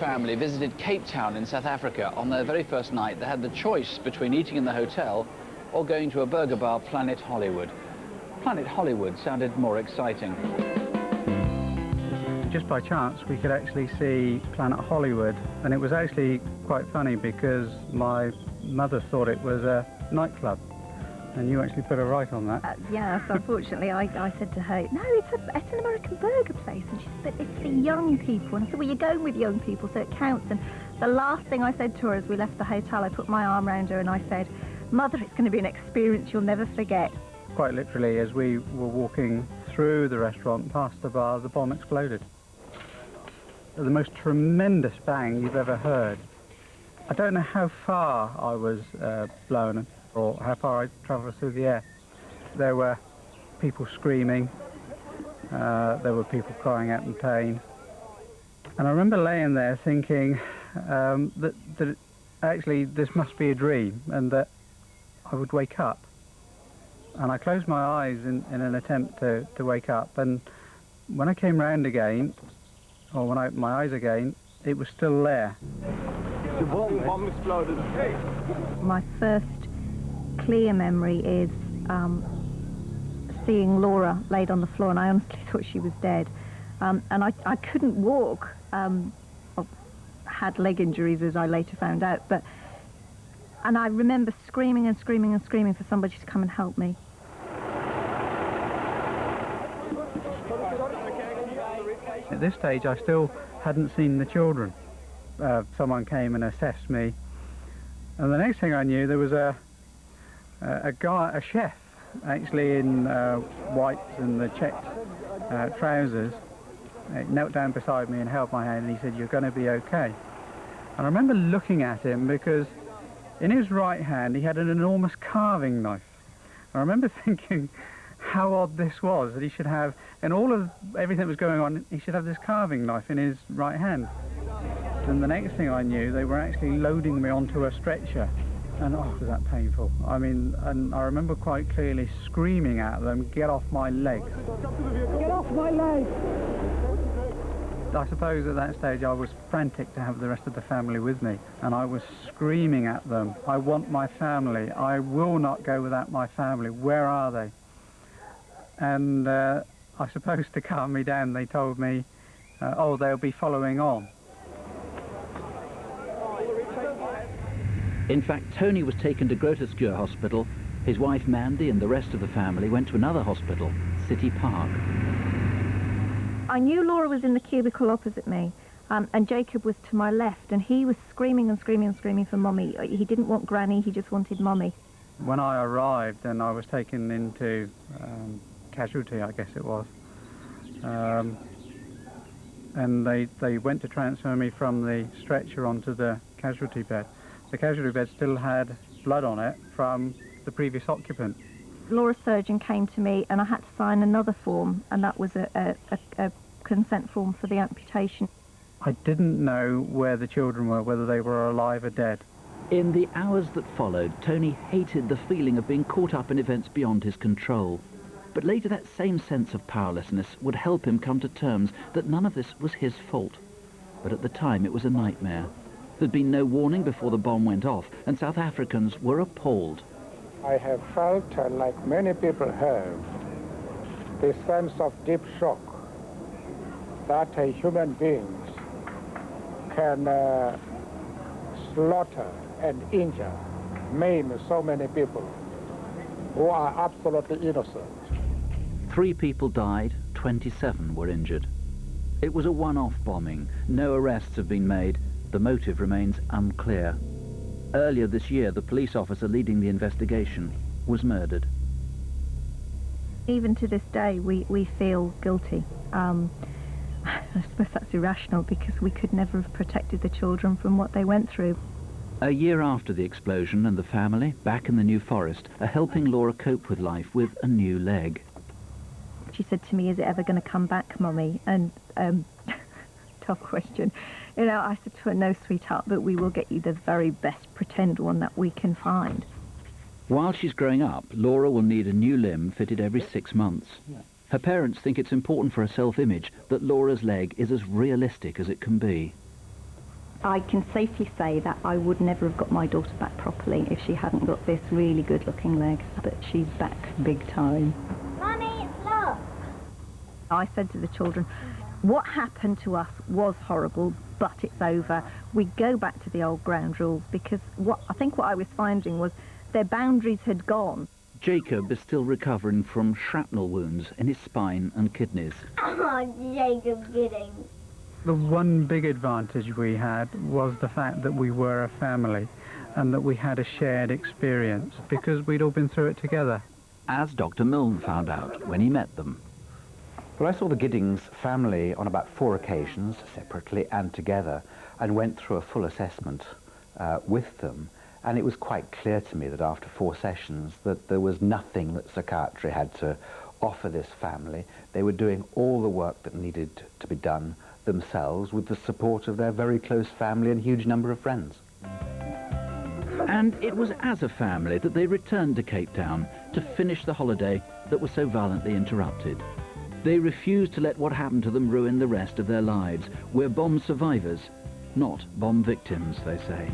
Family visited Cape Town in South Africa. On their very first night, they had the choice between eating in the hotel or going to a burger bar, Planet Hollywood. Planet Hollywood sounded more exciting. Just by chance, we could actually see Planet Hollywood, and it was actually quite funny because my mother thought it was a nightclub, and you actually put her right on that. Yes, unfortunately, I said to her, no, it's an American burger place, and she said, but it's for young people. And I said, well, you're going with young people, so it counts. And the last thing I said to her as we left the hotel, I put my arm around her and I said, Mother, it's going to be an experience you'll never forget. Quite literally, as we were walking through the restaurant, past the bar, the bomb exploded. The most tremendous bang you've ever heard. I don't know how far I was blown or how far I travelled through the air. There were people screaming, there were people crying out in pain. And I remember laying there thinking that actually this must be a dream and that I would wake up. And I closed my eyes in an attempt to wake up, and when I came round again, or when I opened my eyes again, it was still there. The bomb exploded. My first clear memory is seeing Laura laid on the floor, and I honestly thought she was dead. And I couldn't walk. I had leg injuries, as I later found out. And I remember screaming and screaming and screaming for somebody to come and help me. At this stage, I still hadn't seen the children. Someone came and assessed me, and the next thing I knew, there was a chef, actually in whites and the checked trousers, knelt down beside me and held my hand, and he said, "You're going to be okay." And I remember looking at him because in his right hand he had an enormous carving knife. I remember thinking how odd this was, that he should have, in all of everything that was going on, he should have this carving knife in his right hand. And the next thing I knew, they were actually loading me onto a stretcher. And oh, was that painful. I mean, and I remember quite clearly screaming at them, "Get off my leg. Get off my leg!" I suppose at that stage I was frantic to have the rest of the family with me, and I was screaming at them, "I want my family. I will not go without my family. Where are they?" And I suppose to calm me down, they told me, "Oh, they'll be following on." In fact, Tony was taken to Groote Schuur Hospital. His wife Mandy and the rest of the family went to another hospital, City Park. I knew Laura was in the cubicle opposite me, and Jacob was to my left, and he was screaming and screaming and screaming for Mummy. He didn't want Granny, he just wanted Mummy. When I arrived and I was taken into casualty, I guess it was, and they went to transfer me from the stretcher onto the casualty bed. The casualty bed still had blood on it from the previous occupant. Laura's surgeon came to me and I had to sign another form, and that was a consent form for the amputation. I didn't know where the children were, whether they were alive or dead. In the hours that followed, Tony hated the feeling of being caught up in events beyond his control. But later that same sense of powerlessness would help him come to terms that none of this was his fault. But at the time it was a nightmare. There'd been no warning before the bomb went off, and South Africans were appalled. I have felt, like many people have, the sense of deep shock that human beings can slaughter and injure, maim so many people who are absolutely innocent. 3 people died, 27 were injured. It was a one-off bombing. No arrests have been made. The motive remains unclear. Earlier this year, the police officer leading the investigation was murdered. Even to this day, we feel guilty. I suppose that's irrational because we could never have protected the children from what they went through. A year after the explosion, and the family, back in the New Forest, are helping Laura cope with life with a new leg. She said to me, "Is it ever going to come back, Mummy?" And tough question. You know, I said to her, "No, sweetheart, but we will get you the very best pretend one that we can find." While she's growing up, Laura will need a new limb fitted every 6 months. Her parents think it's important for her self-image that Laura's leg is as realistic as it can be. I can safely say that I would never have got my daughter back properly if she hadn't got this really good-looking leg, but she's back big time. Mummy, look! I said to the children, what happened to us was horrible, but it's over. We go back to the old ground rules, because I think what I was finding was their boundaries had gone. Jacob is still recovering from shrapnel wounds in his spine and kidneys. Oh, Jacob's kidding. The one big advantage we had was the fact that we were a family and that we had a shared experience because we'd all been through it together. As Dr. Milne found out when he met them. Well, I saw the Giddings family on about 4 occasions, separately and together, and went through a full assessment with them. And it was quite clear to me that after 4 sessions that there was nothing that psychiatry had to offer this family. They were doing all the work that needed to be done themselves with the support of their very close family and huge number of friends. And it was as a family that they returned to Cape Town to finish the holiday that was so violently interrupted. They refused to let what happened to them ruin the rest of their lives. We're bomb survivors, not bomb victims, they say.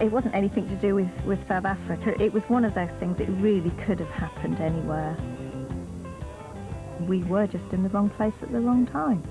It wasn't anything to do with South Africa. It was one of those things that really could have happened anywhere. We were just in the wrong place at the wrong time.